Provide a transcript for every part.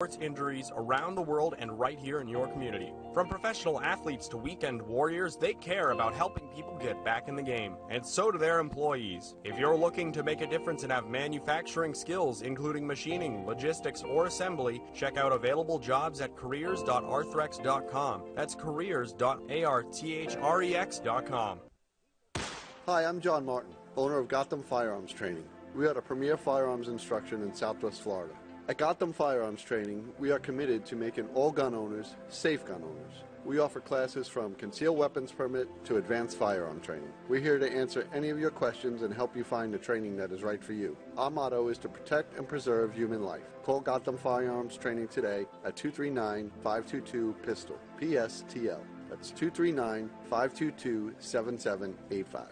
sports injuries around the world and right here in your community. From professional athletes to weekend warriors, they care about helping people get back in the game, and so do their employees. If you're looking to make a difference and have manufacturing skills, including machining, logistics, or assembly, check out available jobs at careers.arthrex.com. That's careers.arthrex.com. Hi, I'm John Martin, owner of Gotham Firearms Training. We are the premier firearms instruction in Southwest Florida. At Gotham Firearms Training, we are committed to making all gun owners safe gun owners. We offer classes from concealed weapons permit to advanced firearm training. We're here to answer any of your questions and help you find the training that is right for you. Our motto is to protect and preserve human life. Call Gotham Firearms Training today at 239-522-PISTOL, PSTL. That's 239-522-7785.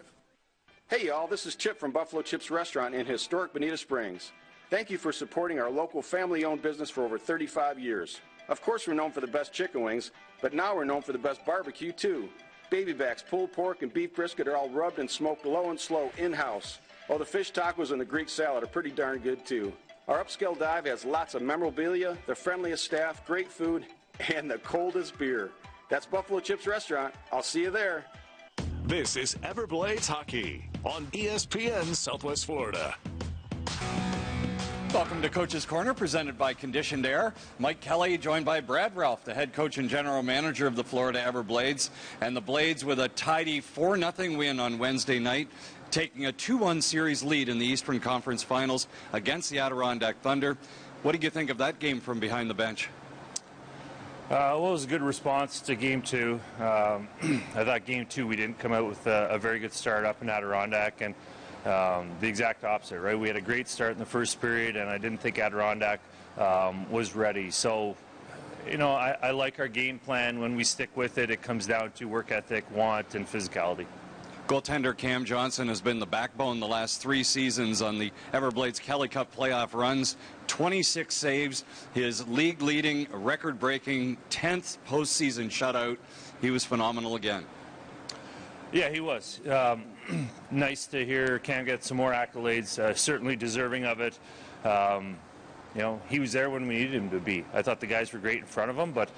Hey y'all, this is Chip from Buffalo Chips Restaurant in historic Bonita Springs. Thank you for supporting our local family-owned business for over 35 years. Of course we're known for the best chicken wings, but now we're known for the best barbecue too. Baby backs, pulled pork, and beef brisket are all rubbed and smoked low and slow in-house. While the fish tacos and the Greek salad are pretty darn good too. Our upscale dive has lots of memorabilia, the friendliest staff, great food, and the coldest beer. That's Buffalo Chips Restaurant. I'll see you there. This is Everblades Hockey on ESPN Southwest Florida. Welcome to Coach's Corner, presented by Conditioned Air. Mike Kelly, joined by Brad Ralph, the head coach and general manager of the Florida Everblades. And the Blades with a tidy 4-0 win on Wednesday night, taking a 2-1 series lead in the Eastern Conference Finals against the Adirondack Thunder. What did you think of that game from behind the bench? Well, it was a good response to Game 2. I thought Game 2 we didn't come out with a very good start up in Adirondack, and the exact opposite, right? We had a great start in the first period, and I didn't think Adirondack was ready. So, you know, I like our game plan. When we stick with it, it comes down to work ethic, want, and physicality. Goaltender Cam Johnson has been the backbone the last 3 seasons on the Everblades Kelly Cup playoff runs. 26 saves, his league-leading, record-breaking 10th postseason shutout. He was phenomenal again. Yeah, he was. Nice to hear Cam get some more accolades, certainly deserving of it. You know, he was there when we needed him to be. I thought the guys were great in front of him, but,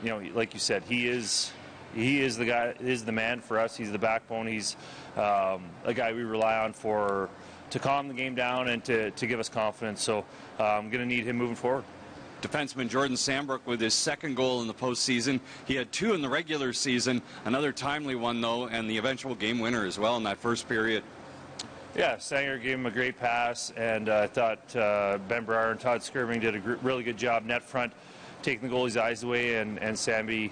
you know, like you said, he is the guy, is the man for us. He's the backbone. He's a guy we rely on to calm the game down and to give us confidence. So I'm going to need him moving forward. Defenseman Jordan Sambrook with his second goal in the postseason. He had 2 in the regular season, another timely one, though, and the eventual game winner as well in that first period. Yeah, Sanger gave him a great pass, and I thought Ben Brar and Todd Skirving did a really good job net front, taking the goalie's eyes away, and Samby,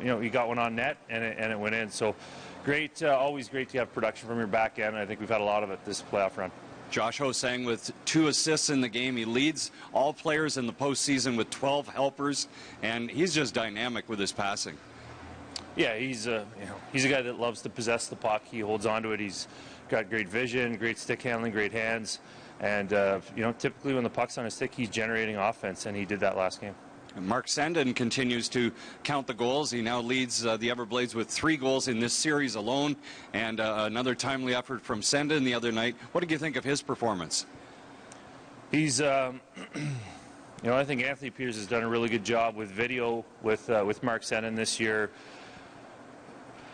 you know, he got one on net, and it went in. So great, always great to have production from your back end. I think we've had a lot of it this playoff run. Josh Ho-Sang with 2 assists in the game. He leads all players in the postseason with 12 helpers, and he's just dynamic with his passing. Yeah, he's a guy that loves to possess the puck. He holds on to it. He's got great vision, great stick handling, great hands, and you know, typically when the puck's on his stick, he's generating offense, and he did that last game. And Mark Sendon continues to count the goals. He now leads the Everblades with 3 goals in this series alone, and another timely effort from Sendon the other night. What did you think of his performance? He's, you know, I think Anthony Peters has done a really good job with video with Mark Sendon this year,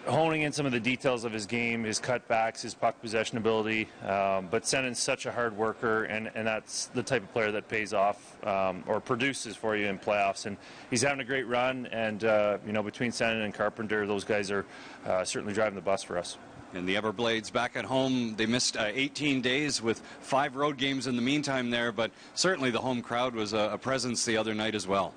honing in some of the details of his game, his cutbacks, his puck possession ability. But Sendon's such a hard worker, and that's the type of player that pays off or produces for you in playoffs. And he's having a great run, and you know, between Sendon and Carpenter, those guys are certainly driving the bus for us. And the Everblades back at home, they missed 18 days with 5 road games in the meantime there, but certainly the home crowd was a presence the other night as well.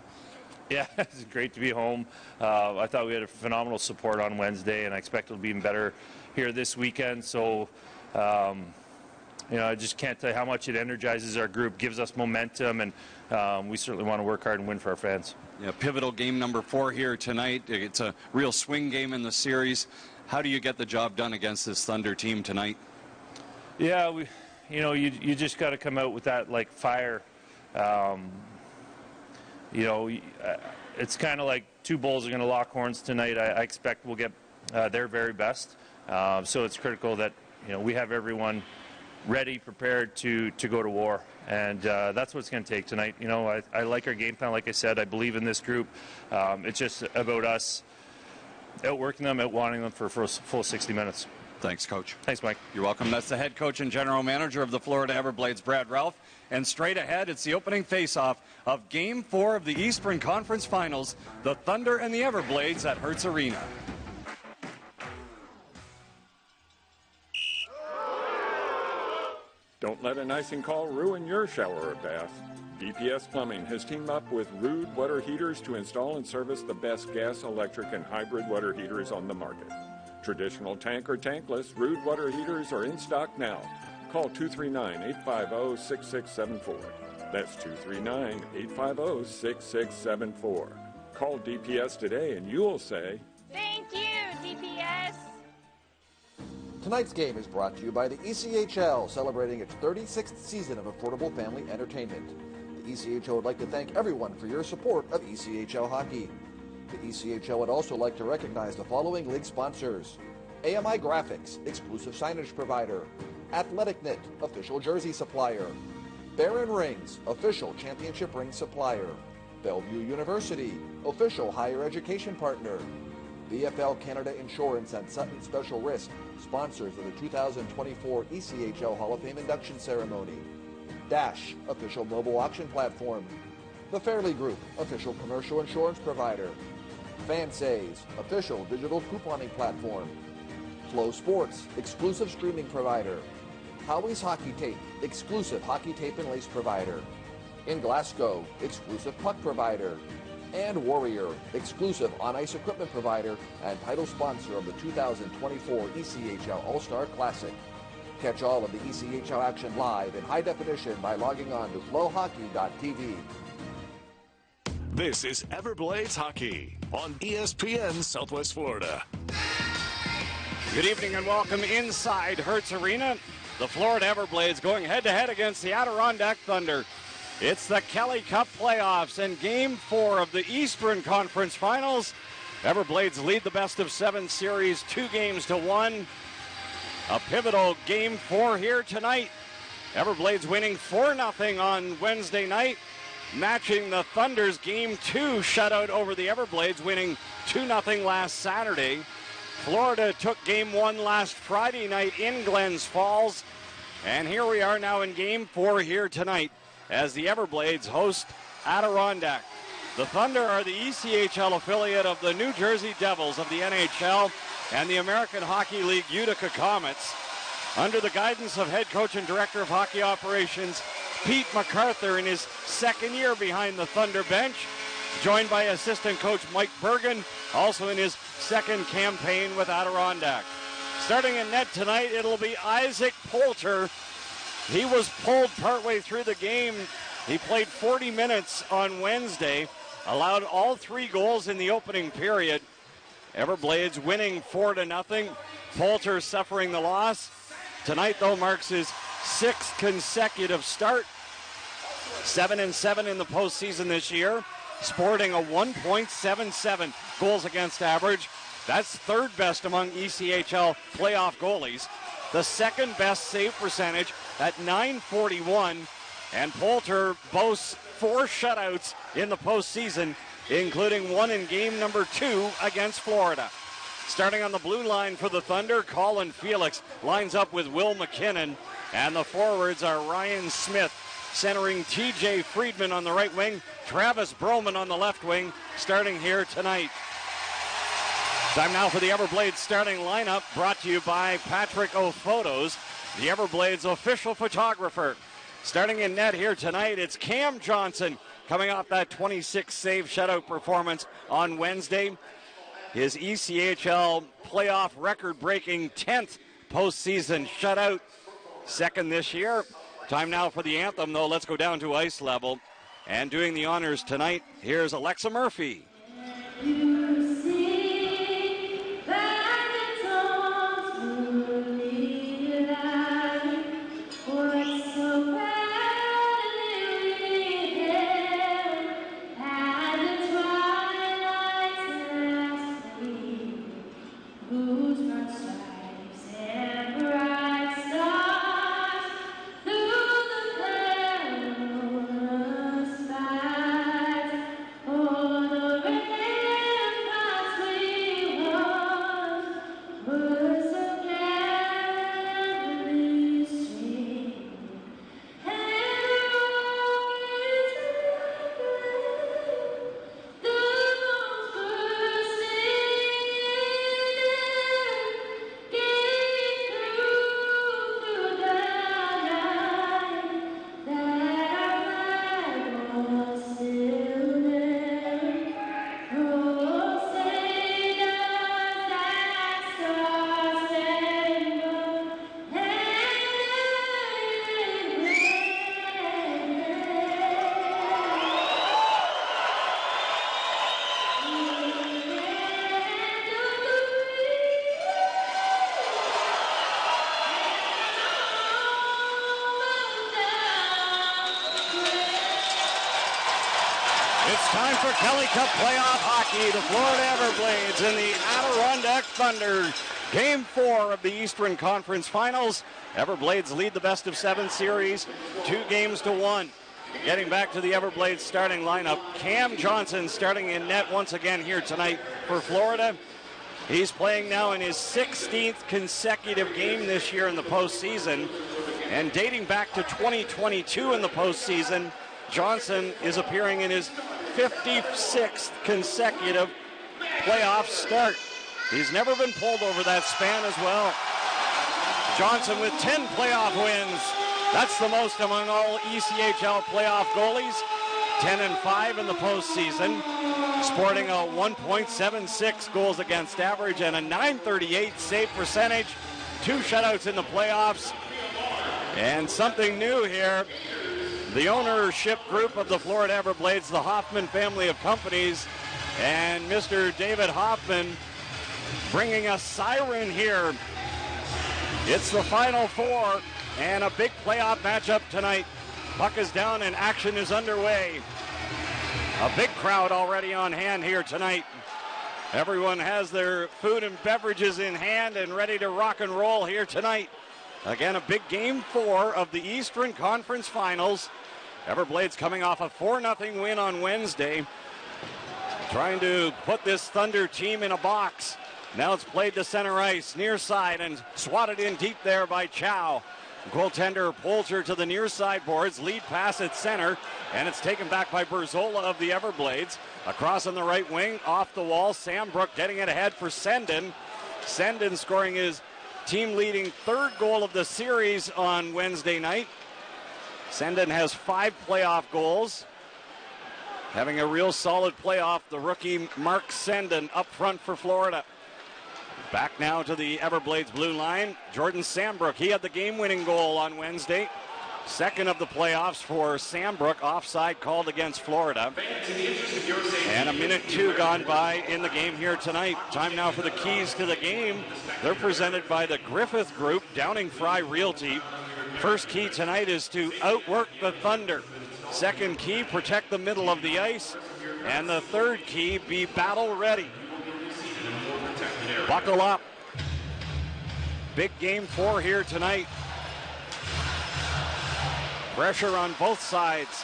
Yeah, it's great to be home. I thought we had a phenomenal support on Wednesday, and I expect it'll be even better here this weekend. So, you know, I just can't tell you how much it energizes our group, gives us momentum, and we certainly want to work hard and win for our fans. Yeah, pivotal game number 4 here tonight. It's a real swing game in the series. How do you get the job done against this Thunder team tonight? Yeah, you know, you just got to come out with that, like, fire. You know, it's kind of like 2 bulls are going to lock horns tonight. I expect we'll get their very best. So it's critical that, you know, we have everyone ready, prepared to go to war. And that's what it's going to take tonight. You know, I like our game plan. Like I said, I believe in this group. It's just about us outworking them, outwanting them for a full 60 minutes. Thanks, Coach. Thanks, Mike. You're welcome. That's the head coach and general manager of the Florida Everblades, Brad Ralph. And straight ahead, it's the opening face-off of Game 4 of the Eastern Conference Finals, the Thunder and the Everblades at Hertz Arena. Don't let an icing call ruin your shower or bath. DPS Plumbing has teamed up with Rude Water Heaters to install and service the best gas, electric, and hybrid water heaters on the market. Traditional tank or tankless, Rude Water Heaters are in stock now. Call 239-850-6674. That's 239-850-6674. Call DPS today and you'll say, "Thank you, DPS." Tonight's game is brought to you by the ECHL, celebrating its 36th season of affordable family entertainment. The ECHL would like to thank everyone for your support of ECHL hockey. The ECHL would also like to recognize the following league sponsors: AMI Graphics, exclusive signage provider; Athletic Knit, official jersey supplier; Baron Rings, official championship ring supplier; Bellevue University, official higher education partner; BFL Canada Insurance and Sutton Special Risk, sponsors of the 2024 ECHL Hall of Fame induction ceremony; Dash, official mobile auction platform; The Fairley Group, official commercial insurance provider; Fansays, official digital couponing platform; Flow Sports, exclusive streaming provider; Howie's Hockey Tape, exclusive hockey tape and lace provider; In Glasgow, exclusive puck provider; and Warrior, exclusive on-ice equipment provider and title sponsor of the 2024 ECHL All-Star Classic. Catch all of the ECHL action live in high definition by logging on to FloHockey.tv. This is Everblades Hockey on ESPN Southwest Florida. Good evening and welcome inside Hertz Arena. The Florida Everblades going head-to-head against the Adirondack Thunder. It's the Kelly Cup playoffs and Game 4 of the Eastern Conference Finals. Everblades lead the best-of-7 series 2-1. A pivotal Game 4 here tonight. Everblades winning 4-0 on Wednesday night, matching the Thunder's Game 2 shutout over the Everblades, winning 2-0 last Saturday. Florida took Game 1 last Friday night in Glens Falls. And here we are now in Game 4 here tonight as the Everblades host Adirondack. The Thunder are the ECHL affiliate of the New Jersey Devils of the NHL and the American Hockey League Utica Comets. Under the guidance of head coach and director of hockey operations Pete MacArthur in his second year behind the Thunder bench, joined by assistant coach Mike Bergen, also in his second campaign with Adirondack. Starting in net tonight, it'll be Isaac Poulter. He was pulled partway through the game. He played 40 minutes on Wednesday, allowed all 3 goals in the opening period. Everblades winning 4-0. Poulter suffering the loss. Tonight, though, marks his 6th consecutive start. 7-7 in the postseason this year, sporting a 1.77 goals against average. That's 3rd best among ECHL playoff goalies. The 2nd best save percentage at .941, and Poulter boasts 4 shutouts in the postseason, including one in game number 2 against Florida. Starting on the blue line for the Thunder, Colin Felix lines up with Will McKinnon, and the forwards are Ryan Smith, centering TJ Friedman on the right wing, Travis Broman on the left wing, starting here tonight. Time now for the Everblades starting lineup, brought to you by Patrick O Photos, the Everblades official photographer. Starting in net here tonight, it's Cam Johnson, coming off that 26 save shutout performance on Wednesday. His ECHL playoff record-breaking 10th postseason shutout, 2nd this year. Time now for the anthem, though. Let's go down to ice level. And doing the honors tonight, here's Alexa Murphy. It's time for Kelly Cup playoff hockey. The Florida Everblades and the Adirondack Thunder. Game 4 of the Eastern Conference Finals. Everblades lead the best-of-7 series, 2-1. Getting back to the Everblades starting lineup, Cam Johnson starting in net once again here tonight for Florida. He's playing now in his 16th consecutive game this year in the postseason. And dating back to 2022 in the postseason, Johnson is appearing in his 56th consecutive playoff start. He's never been pulled over that span as well. Johnson with 10 playoff wins. That's the most among all ECHL playoff goalies. 10-5 in the postseason. Sporting a 1.76 goals against average and a .938 save percentage. 2 shutouts in the playoffs. And something new here. The ownership group of the Florida Everblades, the Hoffman family of companies, and Mr. David Hoffman bringing a siren here. It's the Final Four and a big playoff matchup tonight. Puck is down and action is underway. A big crowd already on hand here tonight. Everyone has their food and beverages in hand and ready to rock and roll here tonight. Again, a big Game 4 of the Eastern Conference Finals. Everblades coming off a 4-0 win on Wednesday. Trying to put this Thunder team in a box. Now it's played to center ice, near side, and swatted in deep there by Chow. Goaltender Poulter to the near side boards, lead pass at center, and it's taken back by Berzola of the Everblades. Across on the right wing, off the wall, Sambrook getting it ahead for Sendin. Sendin scoring his team-leading 3rd goal of the series on Wednesday night. Sendin has 5 playoff goals. Having a real solid playoff, the rookie Mark Sendin up front for Florida. Back now to the Everblades blue line. Jordan Sambrook, he had the game-winning goal on Wednesday. 2nd of the playoffs for Sambrook, offside called against Florida. And a minute 2 gone by in the game here tonight. Time now for the keys to the game. They're presented by the Griffith Group, Downing Fry Realty. First key tonight is to outwork the Thunder. Second key, protect the middle of the ice. And the third key, be battle ready. Buckle up. Big Game 4 here tonight. Pressure on both sides.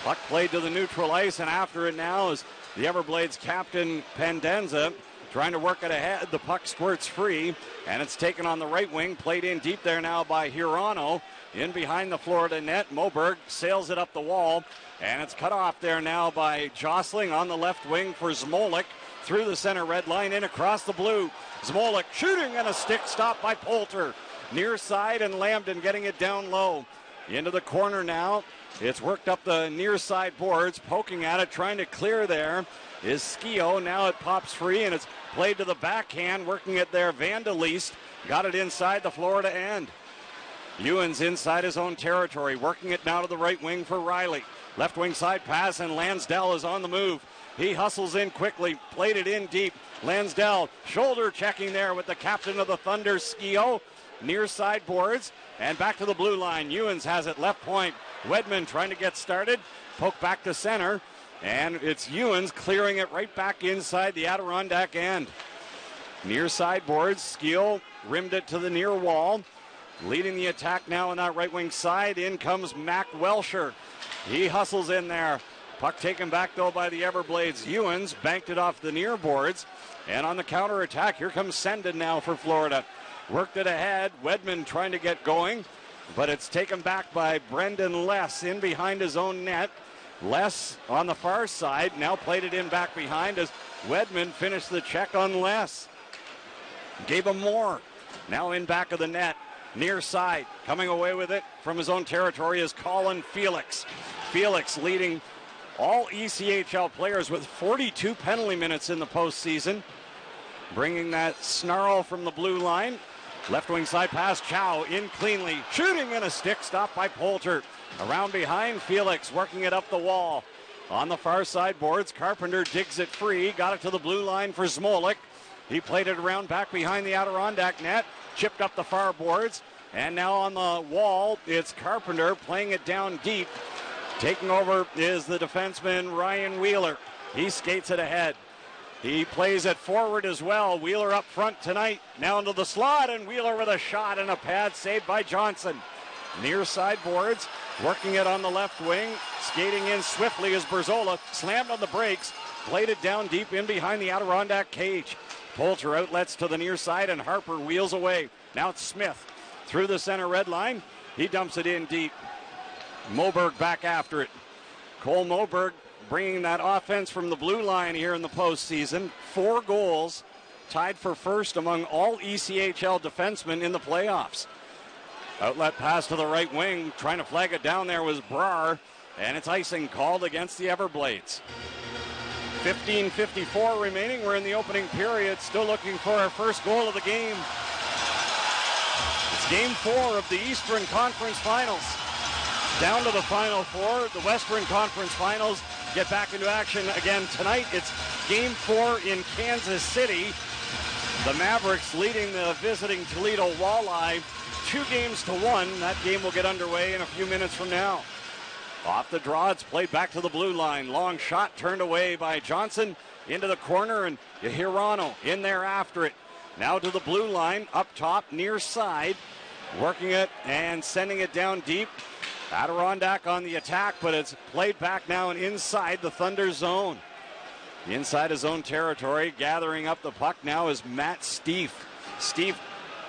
Puck played to the neutral ice, and after it now is the Everblades captain Pendenza trying to work it ahead. The puck squirts free, and it's taken on the right wing, played in deep there now by Hirano. In behind the Florida net, Moberg sails it up the wall, and it's cut off there now by Jostling on the left wing for Zmolik. Through the center red line, in across the blue. Zmolik shooting, and a stick stop by Poulter. Near side, and Lambden getting it down low. Into the corner now. It's worked up the near side boards, poking at it, trying to clear there is Skio. Now it pops free, and it's played to the backhand, working it there. Vandalist got it inside the Florida end. Ewan's inside his own territory, working it now to the right wing for Riley. Left wing side pass, and Lansdell is on the move. He hustles in quickly, played it in deep. Lansdell shoulder checking there with the captain of the Thunder, Skio. Near side boards, and back to the blue line. Ewens has it left point. Wedman trying to get started. Poke back to center, and it's Ewens clearing it right back inside the Adirondack end. Near side boards, Skio rimmed it to the near wall. Leading the attack now on that right wing side. In comes Mac Welsher. He hustles in there. Puck taken back, though, by the Everblades. Ewens banked it off the near boards. And on the counterattack, here comes Sendin now for Florida. Worked it ahead. Wedman trying to get going. But it's taken back by Brendan Less in behind his own net. Less on the far side. Now played it in back behind as Wedman finished the check on Less. Gave him more. Now in back of the net. Near side. Coming away with it from his own territory is Colin Felix. Felix leading all ECHL players with 42 penalty minutes in the postseason. Bringing that snarl from the blue line. Left wing side pass, Chow in cleanly. Shooting, and a stick stop by Poulter. Around behind, Felix working it up the wall. On the far side boards, Carpenter digs it free. Got it to the blue line for Zmolik. He played it around back behind the Adirondack net. Chipped up the far boards. And now on the wall, it's Carpenter playing it down deep. Taking over is the defenseman Ryan Wheeler. He skates it ahead. He plays it forward as well. Wheeler up front tonight. Now into the slot, and Wheeler with a shot and a pad saved by Johnson. Near side boards, working it on the left wing. Skating in swiftly as Berzola slammed on the brakes. Played it down deep in behind the Adirondack cage. Poulter outlets to the near side, and Harper wheels away. Now it's Smith through the center red line. He dumps it in deep. Moberg back after it. Cole Moberg bringing that offense from the blue line here in the postseason. 4 goals, tied for first among all ECHL defensemen in the playoffs. Outlet pass to the right wing, trying to flag it down there was Brar, and it's icing called against the Everblades. 15:54 remaining. We're in the opening period, still looking for our first goal of the game. It's game 4 of the Eastern Conference Finals. Down to the Final 4. The Western Conference Finals get back into action again tonight. It's game 4 in Kansas City. The Mavericks leading the visiting Toledo Walleye 2-1. That game will get underway in a few minutes from now. Off the draw, it's played back to the blue line. Long shot turned away by Johnson into the corner, and Hirano in there after it. Now to the blue line, up top, near side. Working it and sending it down deep. Adirondack on the attack, but it's played back now and inside the Thunder zone. Inside his own territory, gathering up the puck now is Matt Stieff. Stieff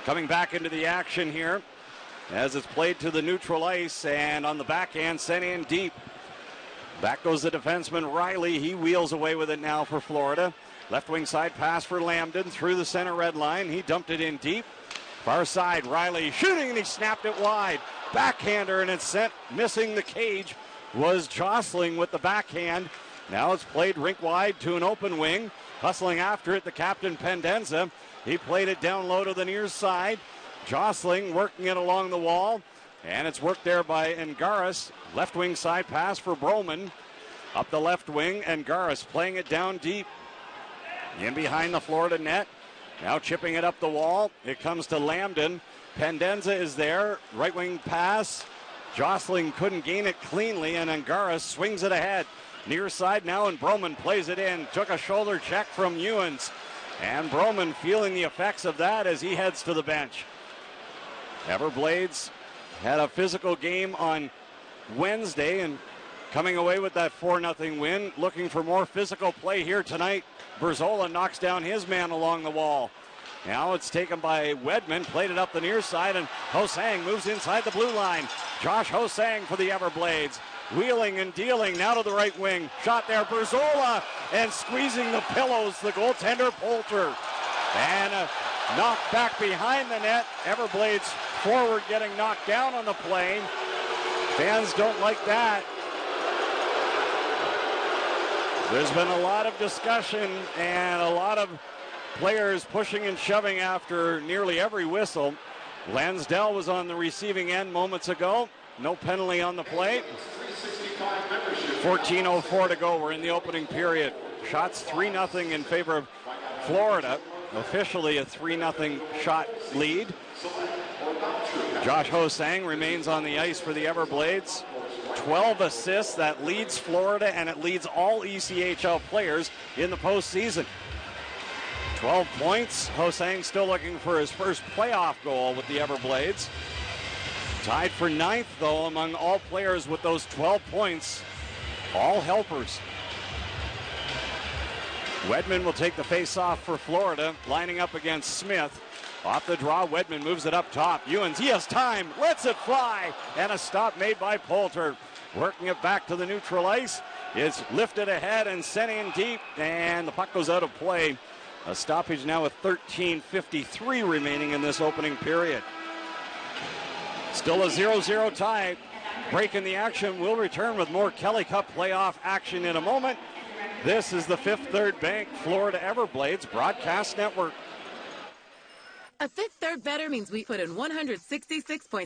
coming back into the action here as it's played to the neutral ice, and on the backhand sent in deep. Back goes the defenseman Riley. He wheels away with it now for Florida. Left wing side pass for Lambden through the center red line. He dumped it in deep. Far side, Riley shooting, and he snapped it wide. Backhander, and it's sent missing the cage. Was jostling with the backhand. Now it's played rink wide to an open wing. Hustling after it, the captain Pendenza. He played it down low to the near side. Jostling, working it along the wall. And it's worked there by Angaris. Left wing side pass for Broman. Up the left wing, Angaris playing it down deep. In behind the Florida net. Now chipping it up the wall. It comes to Lambden. Pendenza is there. Right wing pass. Jostling couldn't gain it cleanly, and Angaris swings it ahead. Near side now, and Broman plays it in. Took a shoulder check from Ewens. And Broman feeling the effects of that as he heads to the bench. Everblades had a physical game on Wednesday and coming away with that 4-0 win. Looking for more physical play here tonight. Berzola knocks down his man along the wall. Now it's taken by Wedman, played it up the near side, and Hosang moves inside the blue line. Josh Hosang for the Everblades. Wheeling and dealing now to the right wing. Shot there, Berzola, and squeezing the pillows, the goaltender Poulter. And knocked back behind the net. Everblades forward getting knocked down on the plane. Fans don't like that. There's been a lot of discussion and a lot of players pushing and shoving after nearly every whistle. Lansdale was on the receiving end moments ago. No penalty on the play. 14:04 to go. We're in the opening period. Shots 3-0 in favor of Florida. Officially a 3-0 shot lead. Josh Hosang remains on the ice for the Everblades. 12 assists. That leads Florida, and it leads all ECHL players in the postseason. 12 points. Hosang still looking for his first playoff goal with the Everblades. Tied for 9th, though, among all players with those 12 points. All helpers. Wedman will take the face-off for Florida, lining up against Smith. Off the draw, Wedman moves it up top. Ewens, he has time, lets it fly, and a stop made by Poulter. Working it back to the neutral ice. It's lifted ahead and sent in deep, and the puck goes out of play. A stoppage now with 13:53 remaining in this opening period. Still a 0-0 tie. Break in the action. We'll return with more Kelly Cup playoff action in a moment. This is the Fifth Third Bank Florida Everblades Broadcast Network. A Fifth Third better means we put in 166.6